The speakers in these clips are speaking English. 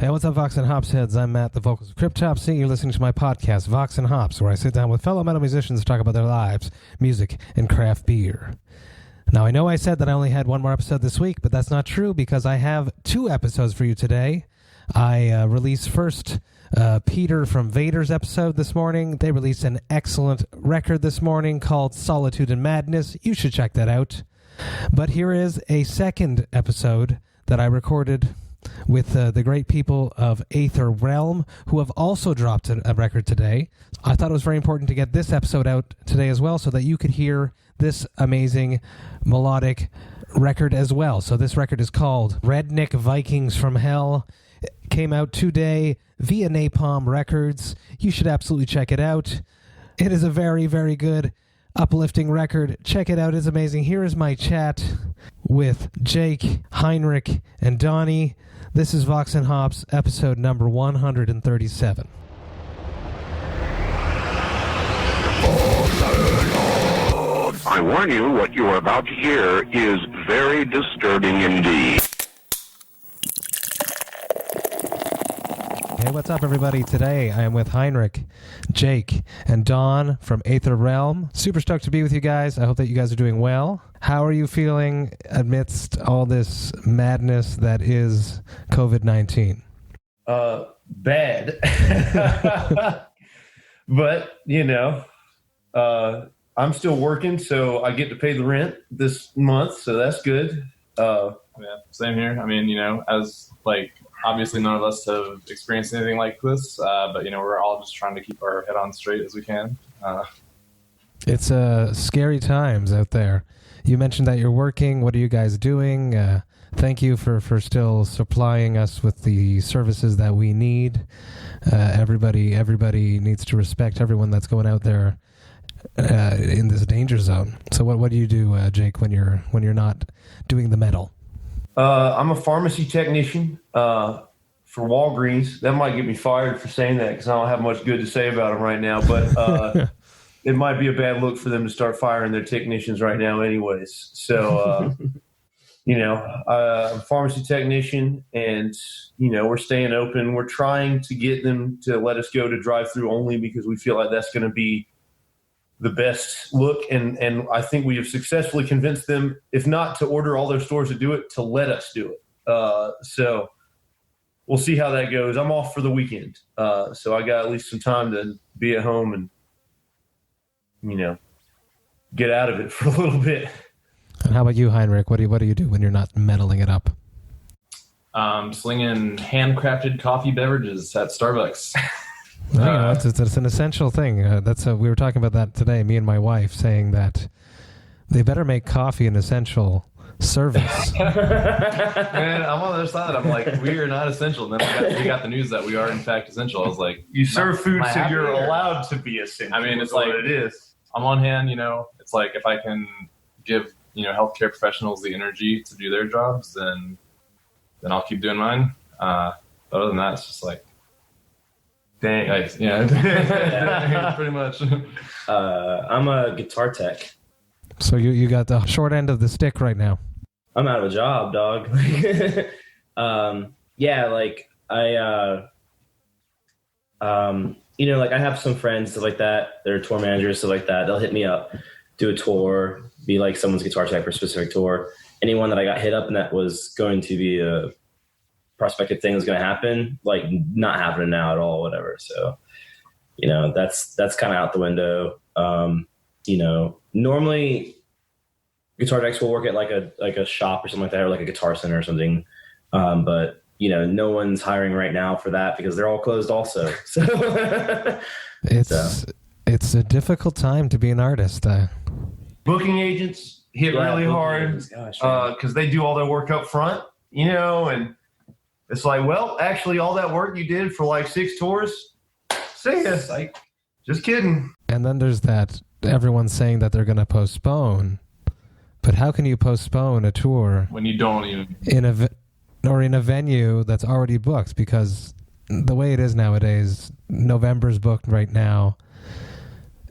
Hey, what's up, Vox and Hops heads? I'm Matt, the vocals of Cryptopsy. You're listening to my podcast, Vox and Hops, where I sit down with fellow metal musicians to talk about their lives, music, and craft beer. Now, I know I said that I only had one more episode this week, but that's not true because I have 2 episodes for you today. I released first Peter from Vader's episode this morning. They released an excellent record this morning called Solitude and Madness. You should check that out. But here is a second episode that I recorded with the great people of Aether Realm, who have also dropped a record today. I thought it was very important to get this episode out today as well so that you could hear this amazing melodic record as well. So this record is called Redneck Vikings From Hell. It came out today via Napalm Records. You should absolutely check it out. It is a very, very good, uplifting record. Check it out. It's amazing. Here is my chat with Jake, Heinrich, and Donny. This is Vox and Hops, episode number 137. I warn you, what you are about to hear is very disturbing indeed. Hey, what's up, everybody? Today I am with Heinrich, Jake, and Don from Aether Realm. Super stoked to be with you guys. I hope that you guys are doing well. How are you feeling amidst all this madness that is COVID-19? Bad. But, you know, I'm still working, so I get to pay the rent this month, so that's good. Yeah, same here. I mean, you know, as like, obviously none of us have experienced anything like this, but, you know, we're all just trying to keep our head on straight as we can. It's scary times out there. You mentioned that you're working. What are you guys doing? Thank you for still supplying us with the services that we need. Everybody needs to respect everyone that's going out there in this danger zone. So what do you do, Jake, when you're not doing the metal? I'm a pharmacy technician for Walgreens. That might get me fired for saying that because I don't have much good to say about them right now. But it might be a bad look for them to start firing their technicians right now anyways. So, you know, I'm a pharmacy technician and, you know, we're staying open. We're trying to get them to let us go to drive-through only because we feel like that's going to be the best look. And I think we have successfully convinced them, if not to order all their stores to do it, to let us do it. So we'll see how that goes. I'm off for the weekend. So I got at least some time to be at home and, you know, get out of it for a little bit. And how about you, Heinrich? What do you do when you're not meddling it up? Slinging handcrafted coffee beverages at Starbucks. It's an essential thing. We were talking about that today, me and my wife, saying that they better make coffee an essential service. Man, I'm on the other side. I'm like, we are not essential. And then we got the news that we are, in fact, essential. I was like, you serve food, so you're allowed to be essential. I mean, it's like, it is. On one hand, you know, it's like if I can give, you know, healthcare professionals the energy to do their jobs, then I'll keep doing mine. But other than that, it's just like, dang. Yeah, pretty much. I'm a guitar tech. So you got the short end of the stick right now. I'm out of a job, dog. Yeah, like you know, like I have some friends, stuff like that. They're tour managers, stuff like that. They'll hit me up, do a tour, be like someone's guitar tech for a specific tour. Anyone that I got hit up and that was going to be a prospective thing was going to happen, like not happening now at all, whatever. So, you know, that's kind of out the window. You know, normally guitar techs will work at like a shop or something like that, or like a guitar center or something. But you know, no one's hiring right now for that because they're all closed also. So it's a difficult time to be an artist. Booking agents hit really hard because they do all their work up front, you know, and it's like, well, actually all that work you did for like 6 tours, see ya. Like, just kidding. And then there's that, everyone's saying that they're going to postpone. But how can you postpone a tour when you don't even in a venue that's already booked? Because the way it is nowadays, November's booked right now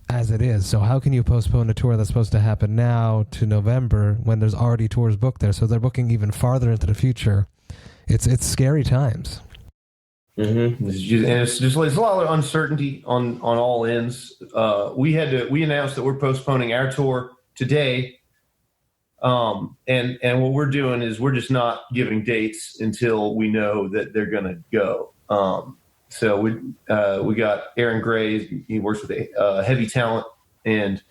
as it is. So how can you postpone a tour that's supposed to happen now to November when there's already tours booked there? So they're booking even farther into the future. It's scary times. Mm-hmm. It's just a lot of uncertainty on all ends. We announced that we're postponing our tour today. And what we're doing is we're just not giving dates until we know that they're going to go. So we got Aaron Gray. He works with Heavy Talent, and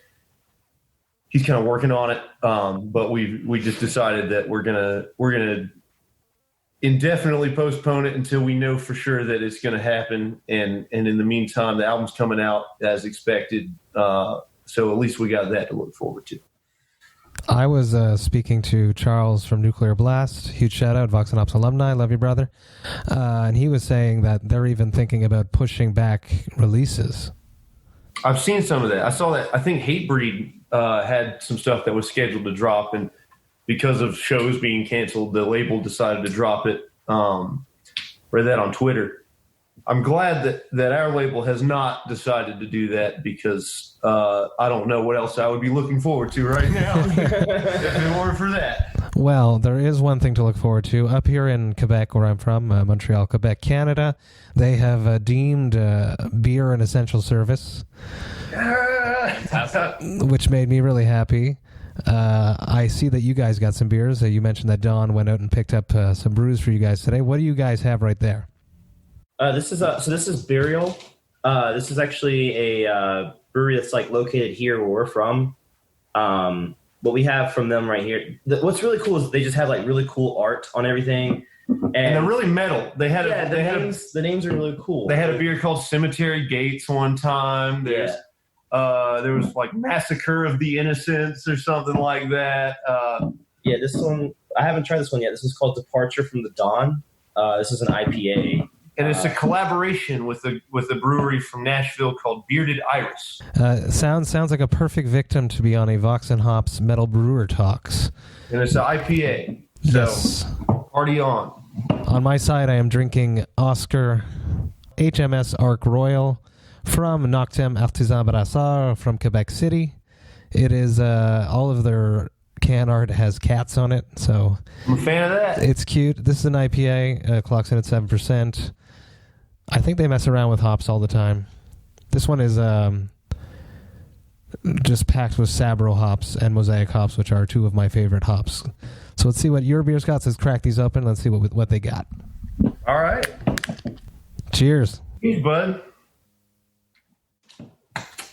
he's kind of working on it. But we just decided that we're gonna indefinitely postpone it until we know for sure that it's going to happen. And in the meantime, the album's coming out as expected. So at least we got that to look forward to. I was speaking to Charles from Nuclear Blast. Huge shout out, Vox&Hops Alumni. Love you, brother. And he was saying that they're even thinking about pushing back releases. I've seen some of that. I saw that. I think Hatebreed had some stuff that was scheduled to drop, and because of shows being canceled, the label decided to drop it. Read that on Twitter. I'm glad that our label has not decided to do that, because I don't know what else I would be looking forward to right now if it weren't for that. Well, there is one thing to look forward to. Up here in Quebec, where I'm from, Montreal, Quebec, Canada, they have deemed beer an essential service, which made me really happy. I see that you guys got some beers. You mentioned that Don went out and picked up some brews for you guys today. What do you guys have right there? This is Burial. This is actually a brewery that's like located here where we're from. What we have from them right here. What's really cool is they just have like really cool art on everything, and they're really metal. The names are really cool. They had a beer called Cemetery Gates one time. There was like Massacre of the Innocents or something like that. This one I haven't tried this one yet. This is called Departure from the Dawn. This is an IPA. And it's a collaboration with a brewery from Nashville called Bearded Iris. Sounds like a perfect victim to be on a Vox&Hops Metal Brewer Talks. And it's an IPA. So, yes. Party on. On my side, I am drinking Oskar HMS Arc Royal from Noctem Artisans Brasseurs from Quebec City. It is all of their can art has cats on it, so I'm a fan of that. It's cute. This is an IPA, clocks in at 7%. I think they mess around with hops all the time. This one is just packed with Sabro hops and Mosaic hops, which are two of my favorite hops. So let's see what your beer's got. Let's crack these open. Let's see what they got. All right. Cheers. Cheers, bud.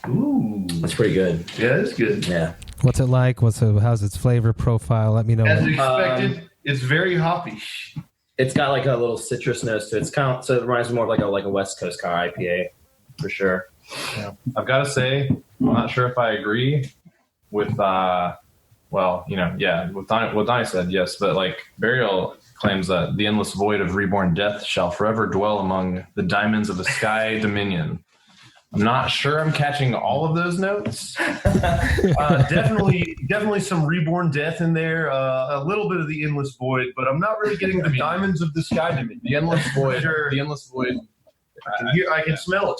Ooh, that's pretty good. Yeah, it's good. Yeah. What's it like? How's its flavor profile? Let me know. As expected, it's very hoppy. It's got like a little citrus nose to it. So it reminds me more of like a West Coast kind of IPA, for sure. Yeah. I've got to say, I'm not sure if I agree with, what Donny said, yes, but like Burial claims that the endless void of reborn death shall forever dwell among the diamonds of the sky dominion. I'm not sure I'm catching all of those notes. Definitely some reborn death in there. A little bit of the endless void, but I'm not really getting the diamonds of the sky dominion. The endless void. Sure. The endless void. I can smell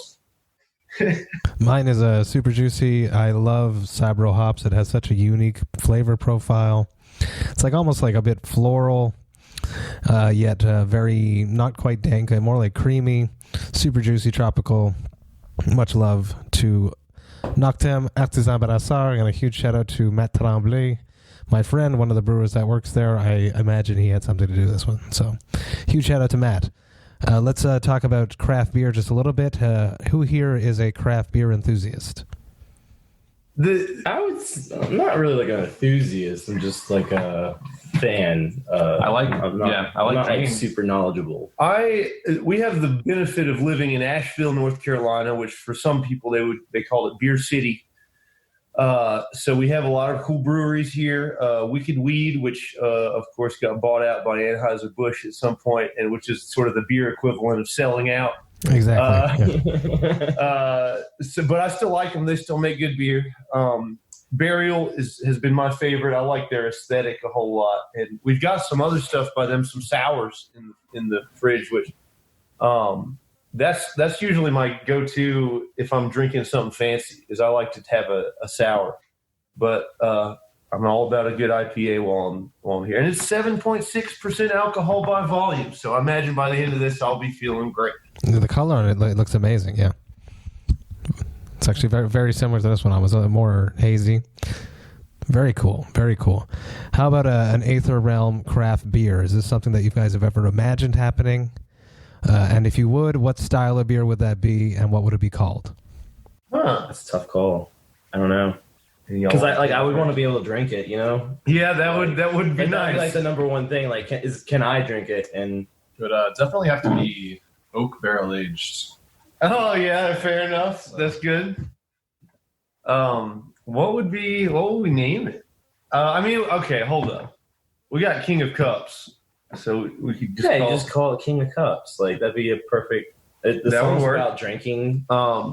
it. Mine is super juicy. I love Sabro hops. It has such a unique flavor profile. It's like almost like a bit floral, yet very not quite dank, more like creamy, super juicy, tropical. Much love to Noctem Artisans Brasseurs, and a huge shout out to Matt Tremblay, my friend, one of the brewers that works there. I imagine he had something to do with this one. So huge shout out to Matt. Let's talk about craft beer just a little bit. Who here is a craft beer enthusiast? I'm not really like an enthusiast. I'm just like a fan. I'm not like super knowledgeable. We have the benefit of living in Asheville, North Carolina, which for some people they call it Beer City. So we have a lot of cool breweries here. Wicked Weed, which of course got bought out by Anheuser-Busch at some point, and which is sort of the beer equivalent of selling out. Exactly. But I still like them. They still make good beer. Burial has been my favorite. I like their aesthetic a whole lot, and we've got some other stuff by them, some sours in the fridge, which that's usually my go-to if I'm drinking something fancy. Is I like to have a sour, but I I'm all about a good IPA while I'm here. And it's 7.6% alcohol by volume. So I imagine by the end of this, I'll be feeling great. The color on it looks amazing, yeah. It's actually very, very similar to this one. I was more hazy. Very cool, very cool. How about an Aether Realm craft beer? Is this something that you guys have ever imagined happening? And if you would, what style of beer would that be, and what would it be called? That's a tough call. I don't know. Because I would want to be able to drink it, you know? Yeah, that would be nice. Like the number one thing, like, can I drink it? And It would definitely have to be oak barrel aged. Oh yeah, fair enough. That's good. What would we name it? Okay, hold up. We got King of Cups, so we could just call it King of Cups. Like that'd be a perfect. The song's about drinking.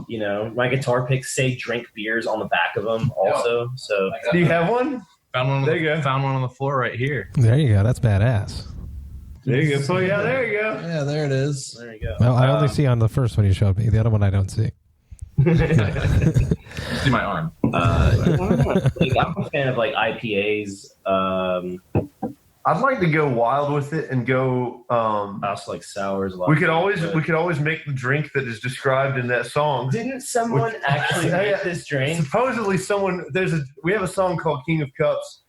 You know, my guitar picks say "drink beers" on the back of them. Also, so do you have one? Found one. There you go. Found one on the floor right here. There you go. That's badass. There you go. So yeah, there you go. Yeah, there it is. there you go. Well, I only see on the first one you showed me. The other one I don't see. See my arm. I'm a fan of like IPAs. I'd like to go wild with it and go. I also like sours a lot. We could always make the drink that is described in that song. Didn't someone actually make this drink? Supposedly, we have a song called King of Cups,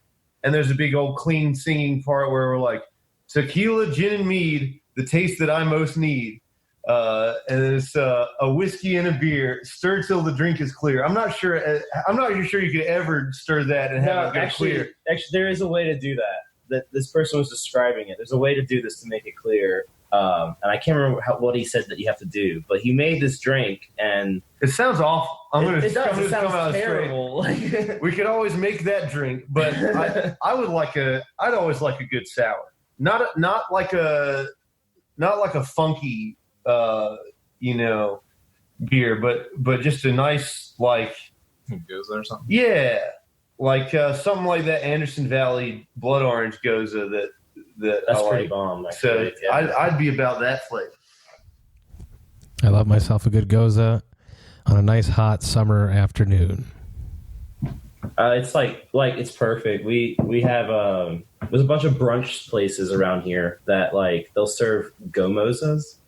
and there's a big old clean singing part where we're like, tequila, gin, and mead, the taste that I most need. And it's a whiskey and a beer, stir till the drink is clear. I'm not sure you could ever stir that and have it go clear. Actually, there is a way to do that. That this person was describing it. There's a way to do this to make it clear. And I can't remember what he said that you have to do, but he made this drink, and it sounds awful. It sounds terrible. We could always make that drink, but I'd always like a good sour, not like a funky, beer, but just a nice Goza or something. Yeah, something like that Anderson Valley Blood Orange Goza that's pretty bomb. Actually. So yeah. I'd be about that flavor. I love myself a good Goza on a nice hot summer afternoon. It's it's perfect. We have there's a bunch of brunch places around here that they'll serve gomozas.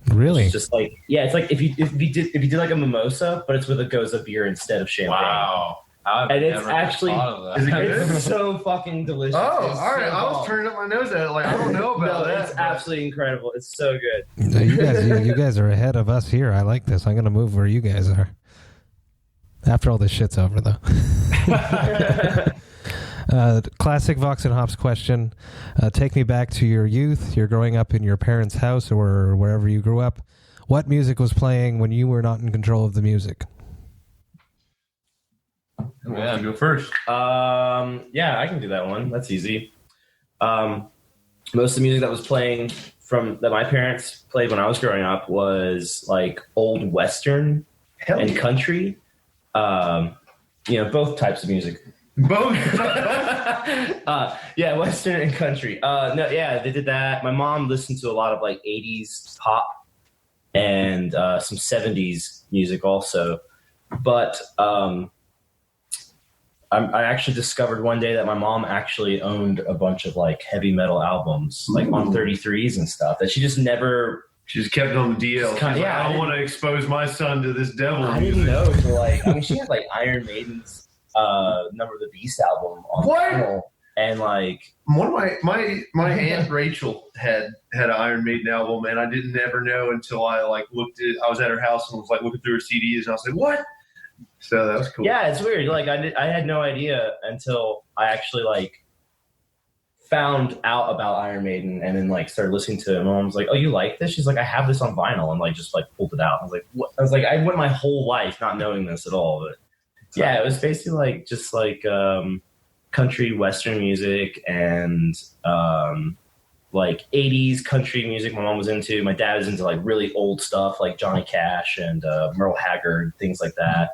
Really? It's just it's like if you did like a mimosa, but it's with a Goza beer instead of champagne. Wow. And it's actually it's so fucking delicious. Oh, all right. I was turning up my nose at it. I don't know about that. It's absolutely incredible. It's so good. You guys are ahead of us here. I like this. I'm gonna move where you guys are. After all this shit's over, though. Classic Vox and Hops question. Take me back to your youth. You're growing up in your parents' house or wherever you grew up. What music was playing when you were not in control of the music? Yeah, go first. Yeah, I can do that one. That's easy. Most of the music that was playing that my parents played when I was growing up was old Western and country. Both types of music. Both. Yeah, Western and country. They did that. My mom listened to a lot of 80s pop and some 70s music also. But I actually discovered one day that my mom actually owned a bunch of heavy metal albums, on 33s and stuff that she just never. She just kept it on the DL. I don't want to expose my son to this devil. I didn't know until she had Iron Maiden's Number of the Beast album on vinyl, and one of my aunt Rachel had an Iron Maiden album, and I didn't ever know until I looked at. I was at her house and was looking through her CDs, and I was like, "What?" So that was cool. Yeah, it's weird. I had no idea until I actually found out about Iron Maiden, and then started listening to it. My mom was like, "Oh, you like this?" She's like, "I have this on vinyl," and just pulled it out. I was like, "What?" I was like, "I went my whole life not knowing this at all." But yeah, it was basically country western music and 80s country music. My mom was into. My dad was into really old stuff like Johnny Cash and Merle Haggard, things like that.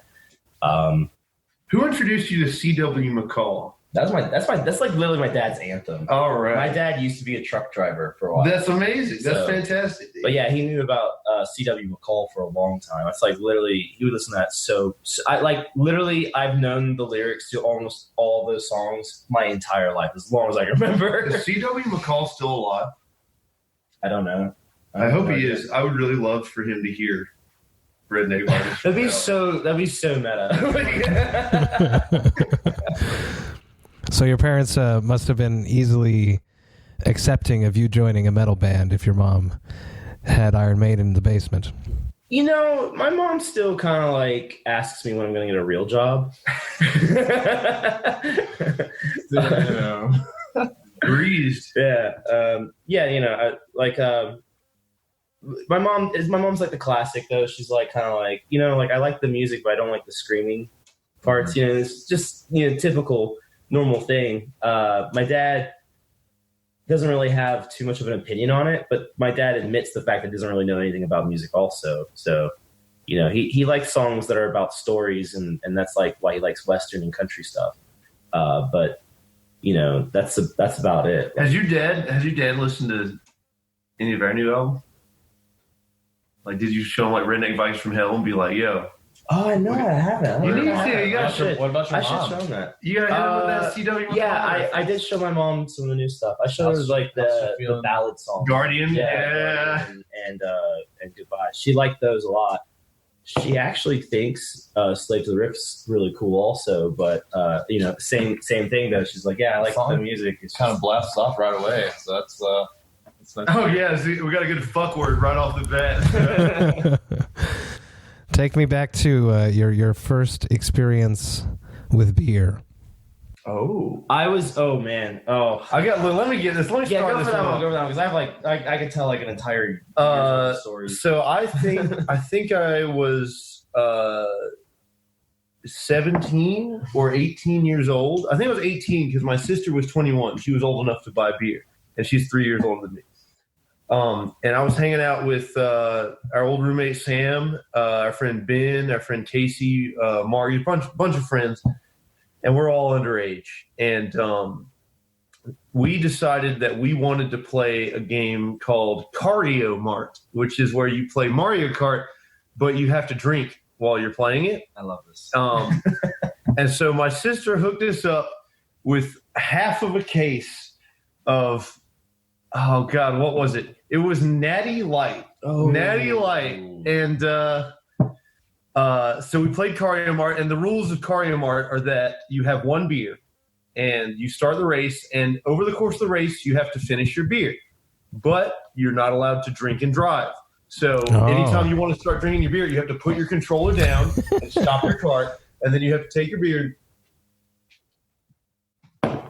Who introduced you to C.W. McCall? That's like literally my dad's anthem. All right. My dad used to be a truck driver for a while. That's amazing. That's fantastic. But yeah, he knew about C.W. McCall for a long time. It's like literally he would listen to that. So I've known the lyrics to almost all those songs my entire life, as long as I can remember. Is C.W. McCall still alive? I don't know. I hope he is. I would really love for him to hear Redneck Vikings From Hell. That'd be so meta. So your parents must have been easily accepting of you joining a metal band if your mom had Iron Maiden in the basement. You know, my mom still kind of like asks me when I'm going to get a real job. Breezed. Yeah. You know, my mom's like the classic though. She's like kind of like, you know, like I like the music, but I don't like the screaming parts. You know, it's just, you know, typical normal thing. My dad doesn't really have too much of an opinion on it, but my dad admits the fact that he doesn't really know anything about music also. So, you know, he likes songs that are about stories, and that's like why he likes Western and country stuff. But you know, that's about it. Has your dad listened to any of our new album? Like, did you show him like Redneck Vikings From Hell and be like, yo? Oh, no, I haven't. You need to. You gotta. What about your I should mom? show him that. You gotta hit him with that CW. Yeah, I did show my mom some of the new stuff. I showed her like the ballad songs. Guardian. Yeah. And Goodbye. She liked those a lot. She actually thinks Slave to the Riff's really cool also, but you know, same thing though. She's like, yeah, I like the music. It's kind of blasts off right away. So that's nice. Oh yeah, see, we got a good fuck word right off the bat. Take me back to your first experience with beer. Oh, oh man. Oh, I got. Let me get this. Let me start go this for that one. one. Go for that one, because I have like I could tell like an entire story. So I think I was 17 or 18 years old. I think I was 18 because my sister was 21. She was old enough to buy beer, and she's 3 years older than me. And I was hanging out with our old roommate Sam, our friend Ben, our friend Casey, Mario, bunch of friends, and we're all underage. And we decided that we wanted to play a game called Cryo Mart, which is where you play Mario Kart, but you have to drink while you're playing it. I love this. And so my sister hooked us up with half of a case of, oh God, what was it? It was Natty Light. Natty Light. And so we played Cryo Mart, and the rules of Cryo Mart are that you have one beer, and you start the race, and over the course of the race, you have to finish your beer. But you're not allowed to drink and drive. So anytime you want to start drinking your beer, you have to put your controller down and stop your cart, and then you have to take your beer,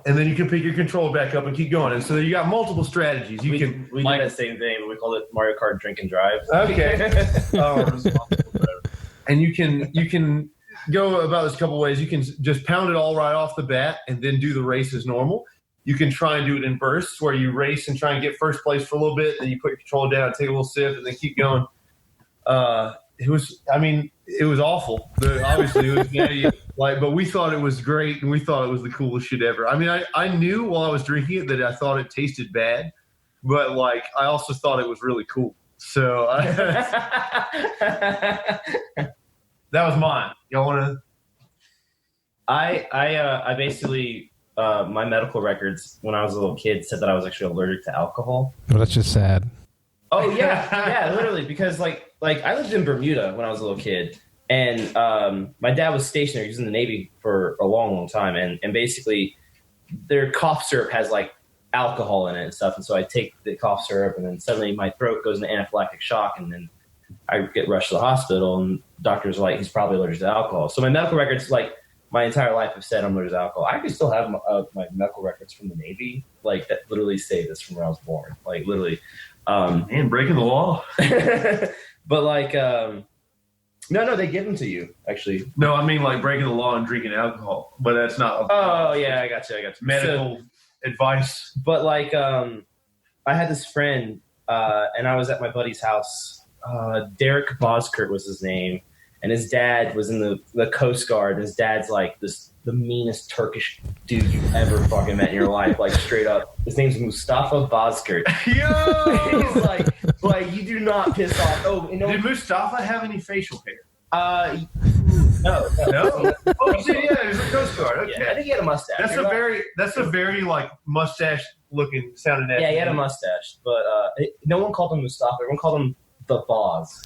and then you can pick your controller back up and keep going. And so you got multiple strategies. We did that same thing, but we called it Mario Kart Drink and Drive. Okay. And you can go about this a couple ways. You can just pound it all right off the bat and then do the race as normal. You can try and do it in bursts where you race and try and get first place for a little bit, then you put your controller down, take a little sip, and then keep going. It was awful. Obviously, it was but we thought it was great, and we thought it was the coolest shit ever. I mean, I knew while I was drinking it that I thought it tasted bad, but like I also thought it was really cool. So that was mine. Y'all want to? I basically my medical records when I was a little kid said that I was actually allergic to alcohol. Well, that's just sad. Oh yeah, literally, because like I lived in Bermuda when I was a little kid, and my dad was stationary. He was in the Navy for a long time, and basically their cough syrup has like alcohol in it and stuff, and so I take the cough syrup, and then suddenly my throat goes into anaphylactic shock, and then I get rushed to the hospital, and doctors are like, he's probably allergic to alcohol. So my medical records, like my entire life, have said I'm allergic to alcohol. I actually still have my medical records from the Navy, like that literally say this from when I was born, like literally. Man, breaking the law. But like, no, they give them to you actually. No, I mean like breaking the law and drinking alcohol, but that's not. Oh yeah, I got you. Medical advice. But like, I had this friend, and I was at my buddy's house. Derek Boskert was his name, and his dad was in the Coast Guard. And his dad's like the the meanest Turkish dude you've ever fucking met in your life. Like, straight up. His name's Mustafa Bozkurt. Yo! He's like, you do not piss off. Oh, Did Mustafa have any facial hair? No. Oh, shit, yeah, he was a Coast Guard. Okay. Yeah, I think he had a mustache. That's a very like mustache looking sounding. Yeah, he had a mustache, but no one called him Mustafa. Everyone called him the Boz.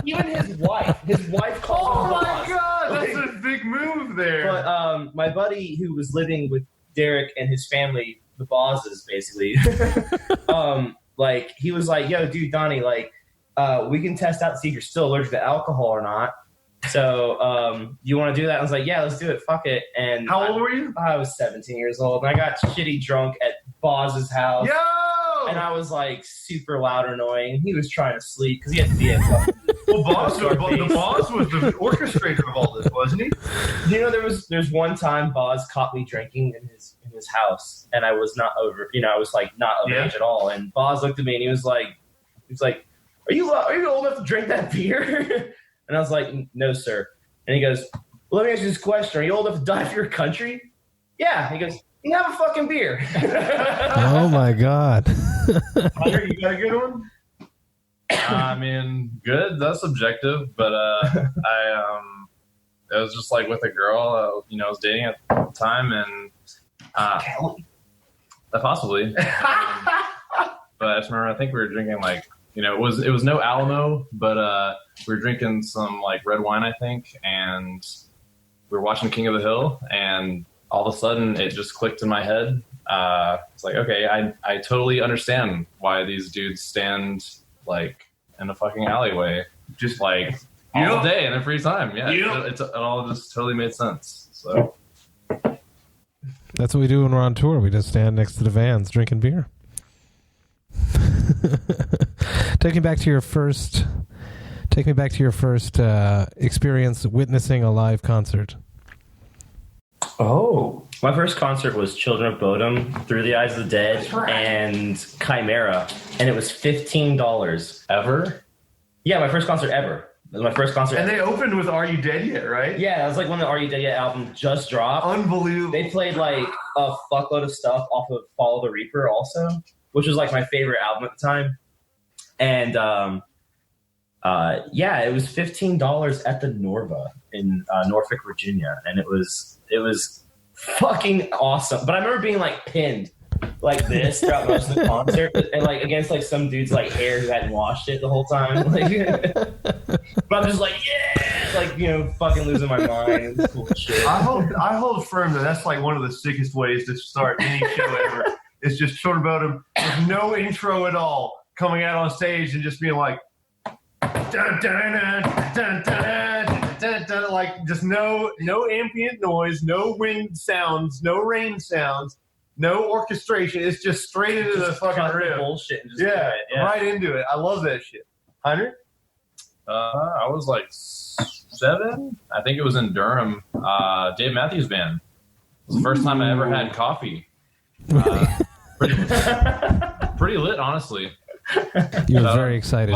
Even his wife called him. Oh my god, that's a big move there. But my buddy who was living with Derek and his family, the Bozes, basically, like he was like, "Yo, dude, Donnie, like, we can test out to see if you're still allergic to alcohol or not. So, you want to do that?" I was like, "Yeah, let's do it. Fuck it." And how old were you? I was 17 years old, and I got shitty drunk at Boz's house. Yo! And I was like super loud and annoying. He was trying to sleep because he had to be at Well, the Boz was the orchestrator of all this, wasn't he? You know, there's one time Boz caught me drinking in his house, and I was not over. You know, I was like not of age at all. And Boz looked at me and he was like, "Are you old enough to drink that beer?" And I was like, "No, sir." And he goes, "Well, let me ask you this question: Are you old enough to die for your country?" Yeah. He goes, "You have a fucking beer." Oh my god. Hunter, you got a good one? I mean, good. That's subjective, but it was just like with a girl, I was dating at the time, and possibly. But I just remember, I think we were drinking like, it was no Alamo, but we were drinking some like red wine, I think, and we were watching King of the Hill, and all of a sudden it just clicked in my head. It's like, okay, I totally understand why these dudes stand like in a fucking alleyway, just like all day in their free time. Yeah, it all just totally made sense. So that's what we do when we're on tour. We just stand next to the vans drinking beer. Take me back to your first experience witnessing a live concert. Oh. My first concert was Children of Bodom, Through the Eyes of the Dead, and Chimera, and it was $15. ever? Yeah, my first concert ever. It was my first concert. And they opened with "Are You Dead Yet?" Right? Yeah, it was like when the Are You Dead Yet album just dropped. Unbelievable. They played like a fuckload of stuff off of Follow the Reaper also, which was like my favorite album at the time. And it was $15 at the Norva in Norfolk, Virginia, and it was fucking awesome. But I remember being like pinned like this throughout most of the concert, and like against like some dude's like hair who hadn't washed it the whole time. Like, but I'm just like, yeah, like fucking losing my mind. It's cool shit. I hold firm that that's like one of the sickest ways to start any show ever. It's just Children of Bodom with no intro at all, coming out on stage and just being like, dun, dun, dun, dun, dun, dun, dun, dun, like just no ambient noise, no wind sounds, no rain sounds, no orchestration. It's just straight into the fucking riff. Bullshit. And just Right into it. I love that shit. Heinrich? I was like 7. I think it was in Durham. Dave Matthews Band. It was the first time I ever had coffee. Pretty lit, honestly. You were very excited.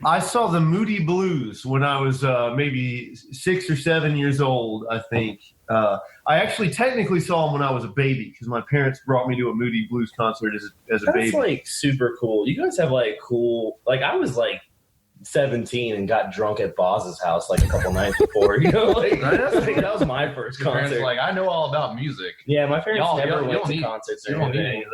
I saw the Moody Blues when I was maybe 6 or 7 years old, I think. I actually technically saw them when I was a baby because my parents brought me to a Moody Blues concert as a baby. That's like super cool. You guys have like cool, like I was like 17 and got drunk at Boz's house like a couple nights before. That was my first Your concert. parents like, I know all about music. Yeah, my parents never went to concerts or anything.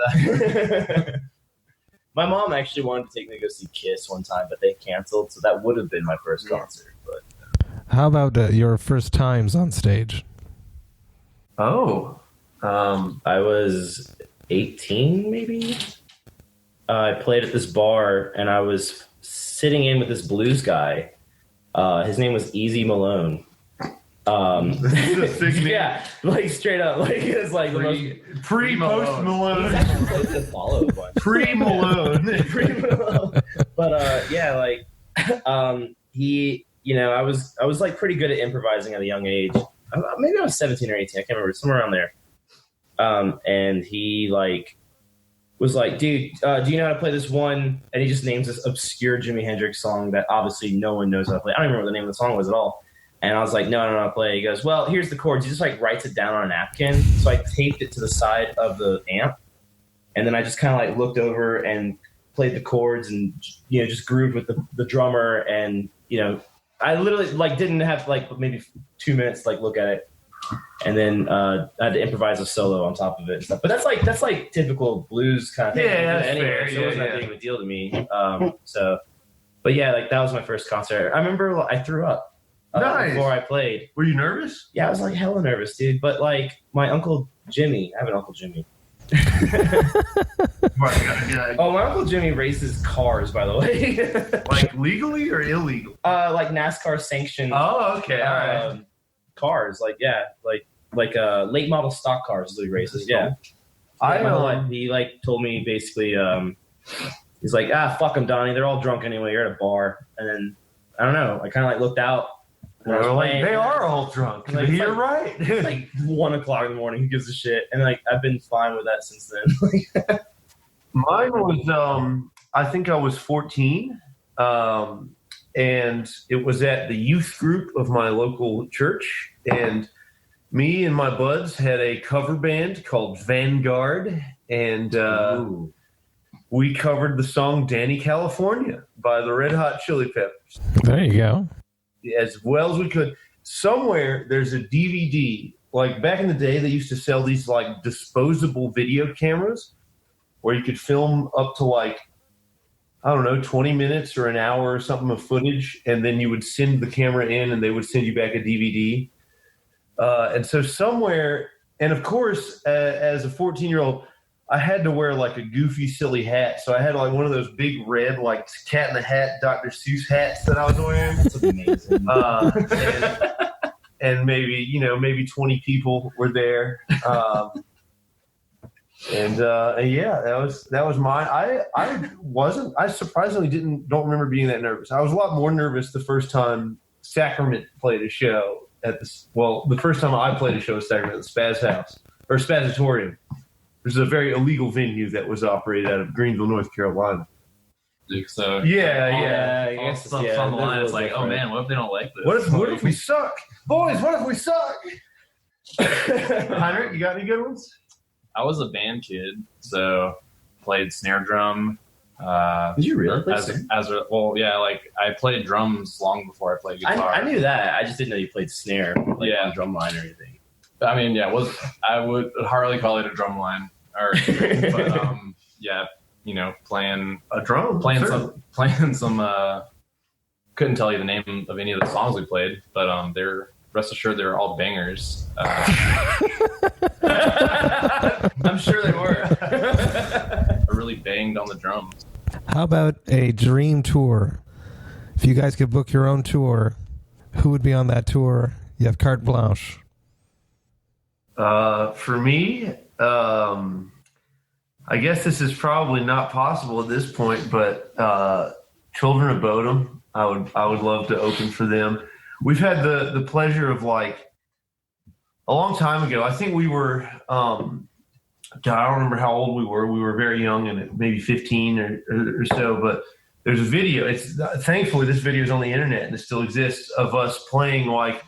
My mom actually wanted to take me to go see Kiss one time, but they canceled, so that would have been my first concert. But how about your first times on stage? Oh. I was 18, maybe. I played at this bar, and I was sitting in with this blues guy. His name was Easy Malone. Yeah, like straight up, like it's like pre-post Malone. He's actually played the Apollo a bunch. Pre-Malone. But yeah, like he, I was like pretty good at improvising at a young age. Maybe I was 17 or 18. I can't remember, somewhere around there. And he like was like, dude, do you know how to play this one? And he just names this obscure Jimi Hendrix song that obviously no one knows how to play. I don't even remember what the name of the song was at all. And I was like, no, I don't know how to play. He goes, well, here's the chords. He just like writes it down on a napkin. So I taped it to the side of the amp. And then I just kind of like looked over and played the chords and, you know, just grooved with the drummer. And, you know, I literally like didn't have like maybe 2 minutes to like look at it. And then I had to improvise a solo on top of it and stuff. But that's like typical blues kind of thing. Yeah, that's anyway, fair. so it wasn't that big of a deal to me. But yeah, like that was my first concert. I remember I threw up before I played. Were you nervous? Yeah, I was like hella nervous, dude. But like my uncle Jimmy, I have an uncle Jimmy. Oh, my uncle Jimmy races cars, by the way. Like legally or illegal? Like NASCAR sanctioned. Oh, okay, all right. Cars, like late model stock cars is what he races. Yeah. He like told me basically, he's like, fuck them, Donnie. They're all drunk anyway. You're at a bar. And then I don't know. I kind of like looked out. They are all drunk. Like, you're right. It's like 1 o'clock in the morning. Who gives a shit? And like I've been fine with that since then. Mine was I think I was 14. And it was at the youth group of my local church. And me and my buds had a cover band called Vanguard. And we covered the song Danny California by the Red Hot Chili Peppers. There you go. As well as we could. Somewhere there's a DVD. Like back in the day, they used to sell these like disposable video cameras where you could film up to like, I don't know, 20 minutes or an hour or something of footage, and then you would send the camera in and they would send you back a DVD. And so somewhere, and of course, as a 14-year-old, I had to wear like a goofy, silly hat. So I had like one of those big red, like Cat in the Hat, Dr. Seuss hats that I was wearing. That's amazing. And maybe 20 people were there. Yeah, that was mine. I surprisingly don't remember being that nervous. I was a lot more nervous the first time Sacrament played a show the first time I played a show at Sacrament at the Spaz House or Spazatorium. There's a very illegal venue that was operated out of Greenville, North Carolina. So Yeah. Stuff on the line. It's like, oh man, what if they don't like this? What if we suck, boys? What if we suck? Heinrich, you got any good ones? I was a band kid, so played snare drum. Did you really play snare? Like I played drums long before I played guitar. I knew that. I just didn't know you played snare, like on drum line or anything. I mean, yeah, I would hardly call it a drum line, playing a drum, playing some. Couldn't tell you the name of any of the songs we played, but rest assured they were all bangers. I'm sure they were. I really banged on the drums. How about a dream tour? If you guys could book your own tour, who would be on that tour? You have carte blanche. For me, I guess this is probably not possible at this point, but Children of Bodom, I would love to open for them. We've had the pleasure of like a long time ago. I think we were, I don't remember how old we were. We were very young, and maybe 15 or so. But there's a video. Thankfully this video is on the internet and it still exists of us playing like.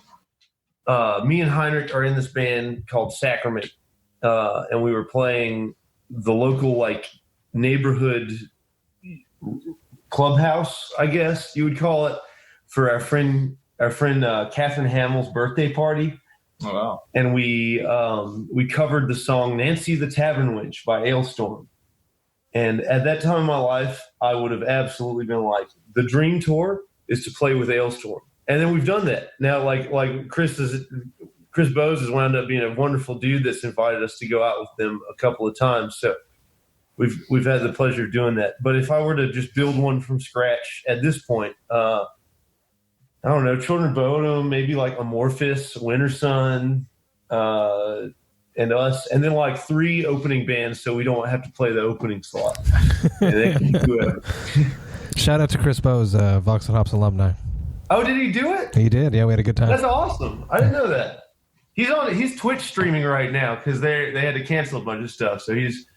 Me and Heinrich are in this band called Sacrament, and we were playing the local like neighborhood clubhouse, I guess you would call it, for our friend Catherine Hamill's birthday party. Oh wow! And we covered the song "Nancy the Tavern Wench" by Ailstorm. And at that time in my life, I would have absolutely been like, the dream tour is to play with Ailstorm. And then we've done that. Now, like Chris Bowes has wound up being a wonderful dude that's invited us to go out with them a couple of times. So we've had the pleasure of doing that. But if I were to just build one from scratch at this point, I don't know, Children of Bodom, maybe like Amorphous, Winter Sun, and us, and then like 3 opening bands so we don't have to play the opening slot. And they can do it. Shout out to Chris Bowes, Vox&Hops Alumni. Oh, did he do it? He did. Yeah, we had a good time. That's awesome. I didn't know He's Twitch streaming right now because they had to cancel a bunch of stuff. So he's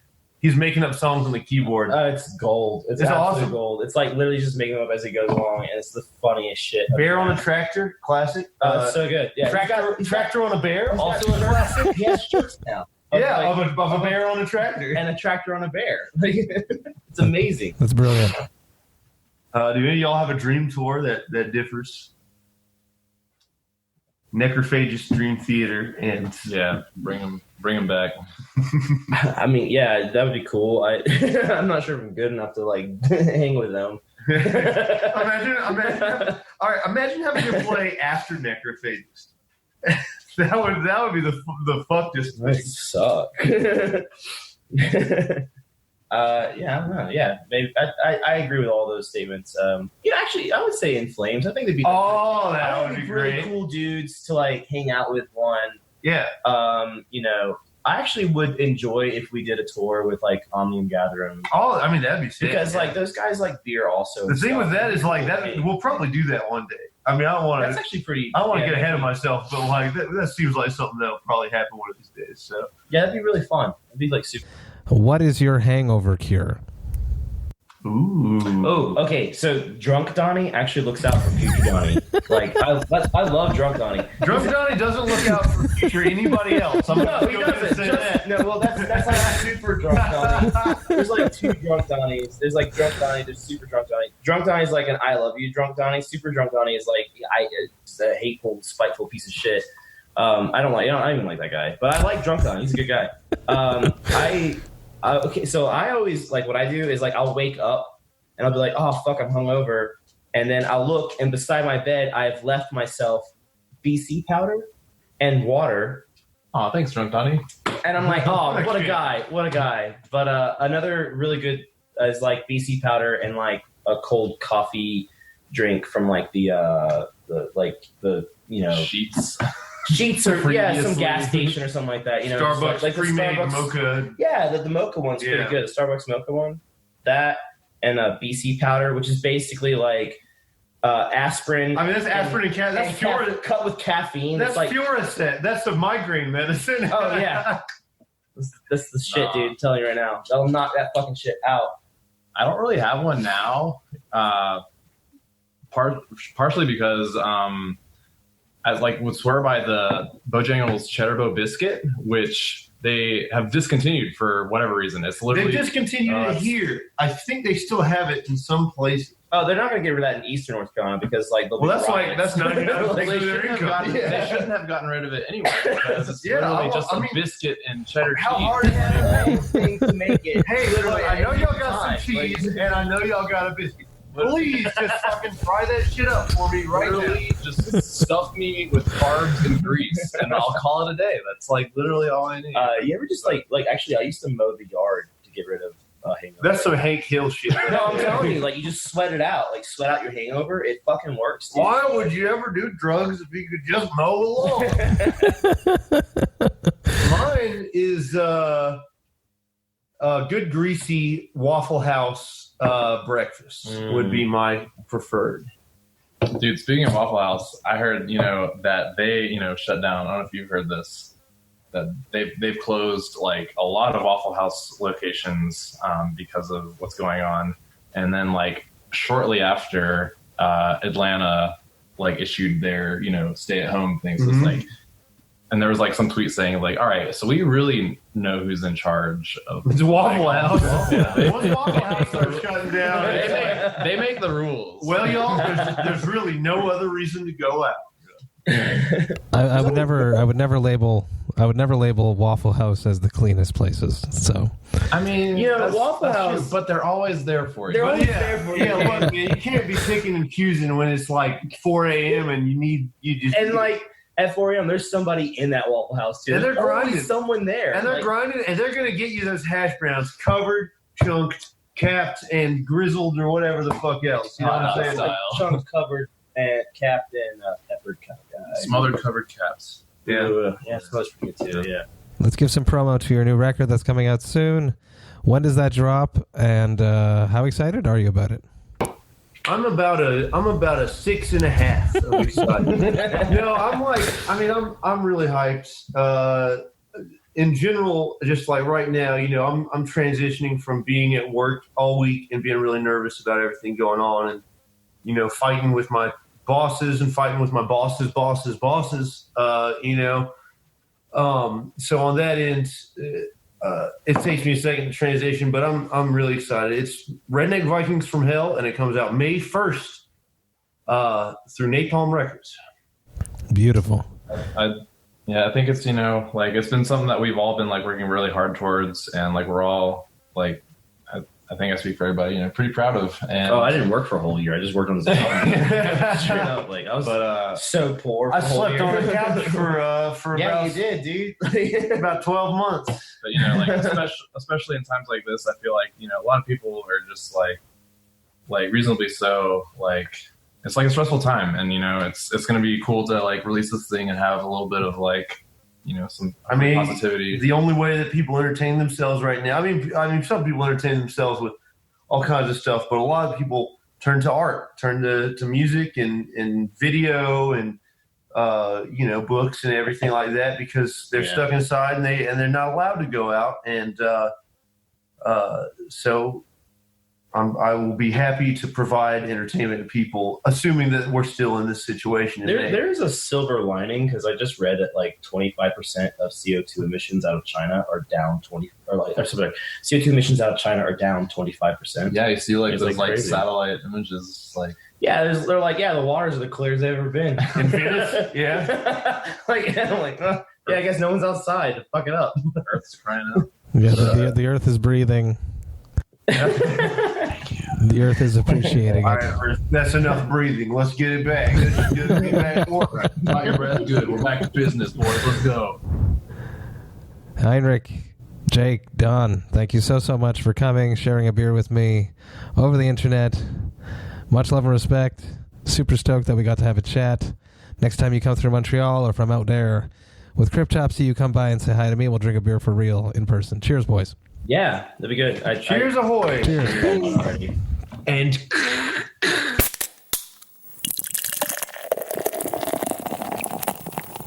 He's making up songs on the keyboard. It's gold. It's awesome. Gold. It's like literally just making them up as he goes along, and it's the funniest shit. Bear on a Tractor, classic. It's so good. Yeah, Tractor on a Bear, also a classic. He has shirts now. Of a bear on a tractor. And a tractor on a bear. It's amazing. That's brilliant. Do any of y'all have a dream tour that differs? Necrophagus Dream Theater, and bring him back. I mean, yeah, that would be cool. I'm not sure if I'm good enough to like hang with them. imagine having to play after Necrophagus. that would be the fuckiest thing. That suck. Yeah, I don't know. Yeah, maybe I agree with all those statements. Actually, I would say In Flames. I think they'd be. That would be really great. Cool dudes to like hang out with. One. Yeah. I actually would enjoy if we did a tour with like Omnium Gatherum. Oh, I mean that'd be sick. Because like those guys like beer also. The thing with that is like that. We'll probably do that one day. I mean, I don't want to. That's actually pretty. I don't want to get ahead of myself, but like that seems like something that'll probably happen one of these days. So yeah, that'd be really fun. It'd be like super. What is your hangover cure? Ooh. Oh, okay. So Drunk Donny actually looks out for future Donny. Like I love Drunk Donny. Drunk Donny doesn't look out for future anybody else. No, he doesn't. That's like super Drunk Donny. There's like two Drunk Donnies. There's like Drunk Donny. There's Super Drunk Donny. Drunk Donny is like an I love you Drunk Donny. Super Drunk Donny is like it's a hateful, spiteful piece of shit. I don't even like that guy, but I like Drunk Donny. He's a good guy. Okay, so I always like what I do is like I'll wake up and I'll be like, oh fuck, I'm hungover, and then I'll look and beside my bed I've left myself BC powder and water. Oh, thanks, Drunk Donny. And I'm like, oh, what a guy. But another really good is like BC powder and like a cold coffee drink from like the Sheets or some gas station or something like that. Starbucks like the pre-made Starbucks mocha. Yeah, the mocha one's pretty good. The Starbucks mocha one, that and a BC powder, which is basically like aspirin. I mean, that's aspirin and that's pure cut with caffeine. That's like Puracet. That's the migraine medicine. Oh yeah, that's the shit, dude. I'm telling you right now, that'll knock that fucking shit out. I don't really have one now, partially because I would swear by the Bojangles Cheddar Bow biscuit, which they have discontinued for whatever reason. It's literally they discontinued it here. I think they still have it in some places. Oh, they're not going to get rid of that in Eastern North Carolina because that's 99% they of their income. They shouldn't have gotten rid of it anyway because it's literally just a biscuit and cheddar cheese. How hard is it to make it? Hey, literally, I know y'all got some cheese and I know y'all got a biscuit. Please just fucking fry that shit up for me literally now. Just stuff me with carbs and grease and I'll call it a day. That's like literally all I need. You ever just like actually I used to mow the yard to get rid of hangover. That's some Hank Hill shit. No, I'm telling you, like you just sweat it out. Like sweat out your hangover. It fucking works, dude. Why would you ever do drugs if you could just mow the lawn? Mine is good greasy Waffle House breakfast would be my preferred. Dude, speaking of Waffle House, I heard, that they, shut down. I don't know if you've heard this, that they've closed like a lot of Waffle House locations because of what's going on. And then like shortly after Atlanta like issued their, stay at home thing. So it's like, and there was like some tweet saying like, all right, so we really know who's in charge of it's Waffle House. Once Waffle House starts shutting down, they make the rules. Well, y'all, there's really no other reason to go out. I would never label Waffle House as the cleanest places. So I mean, Waffle House, true, but they're always there for you. They're always there for you. Yeah, look, man, you can't be picking and choosing when it's like 4 a.m. and at 4 a.m. there's somebody in that Waffle House too. And they're grinding. Someone there, and they're grinding, and they're gonna get you those hash browns covered, chunked, capped, and grizzled, or whatever the fuck else. You know what I'm saying? Like chunks covered and capped and peppered kind of guy. Smothered covered caps. Yeah, smells pretty good too. Yeah. Let's give some promo to your new record that's coming out soon. When does that drop? And how excited are you about it? I'm about a 6.5 of excited. I'm really hyped. in general, just like right now, I'm transitioning from being at work all week and being really nervous about everything going on, and fighting with my bosses and fighting with my bosses. So on that end, it takes me a second to transition, but I'm really excited. It's Redneck Vikings From Hell, and it comes out May 1st through Napalm Records. Beautiful. I think it's it's been something that we've all been like working really hard towards, and like we're all like, I think I speak for everybody, pretty proud of. And I didn't work for a whole year. I just worked on this album. Straight up, like I was so poor. I slept on the couch for about, you did, dude. about 12 months. But especially in times like this, I feel like a lot of people are just like reasonably so like. It's like a stressful time, and it's going to be cool to like release this thing and have a little bit of like some positivity. The only way that people entertain themselves right now, I mean some people entertain themselves with all kinds of stuff, but a lot of people turn to art, turn to music and video and books and everything like that, because they're stuck inside and they're not allowed to go out, and so I will be happy to provide entertainment to people, assuming that we're still in this situation. There's a silver lining, because I just read that like 25% of CO2 emissions out of China are down CO2 emissions out of China are down 25%. Yeah, you see like those like crazy satellite images, like they're like the waters are the clearest they've ever been in Venice. Yeah, I'm like, I guess no one's outside to fuck it up. Earth's crying out. Yeah, the Earth is breathing. The Earth is appreciating All it. right, Earth, that's enough breathing. Let's get it back. Let's get it back to work. Got your breath good. We're back to business, boys. Let's go. Heinrich, Jake, Don, thank you so much for coming, sharing a beer with me over the internet. Much love and respect. Super stoked that we got to have a chat. Next time you come through Montreal or from out there with Cryptopsy, you come by and say hi to me. We'll drink a beer for real in person. Cheers, boys. Yeah, that'd be good. Cheers, ahoy. Cheers. And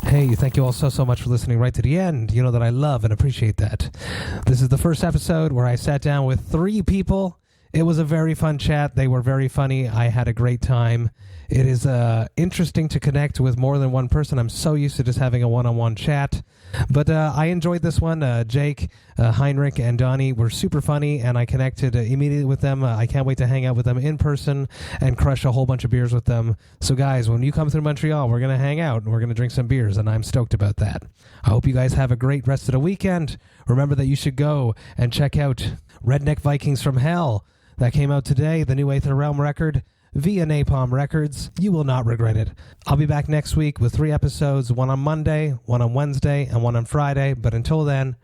hey, thank you all so much for listening right to the end. You know that I love and appreciate that. This is the first episode where I sat down with 3 people. It was a very fun chat. They were very funny. I had a great time. It is interesting to connect with more than one person. I'm so used to just having a one-on-one chat. But I enjoyed this one. Jake, Heinrich, and Donny were super funny, and I connected immediately with them. I can't wait to hang out with them in person and crush a whole bunch of beers with them. So, guys, when you come through Montreal, we're going to hang out, and we're going to drink some beers, and I'm stoked about that. I hope you guys have a great rest of the weekend. Remember that you should go and check out Redneck Vikings From Hell. That came out today, the new Aether Realm record, via Napalm Records. You will not regret it. I'll be back next week with 3 episodes, one on Monday, one on Wednesday, and one on Friday. But until then,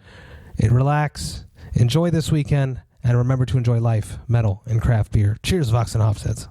relax, enjoy this weekend, and remember to enjoy life, metal, and craft beer. Cheers, Vox and Hops heads.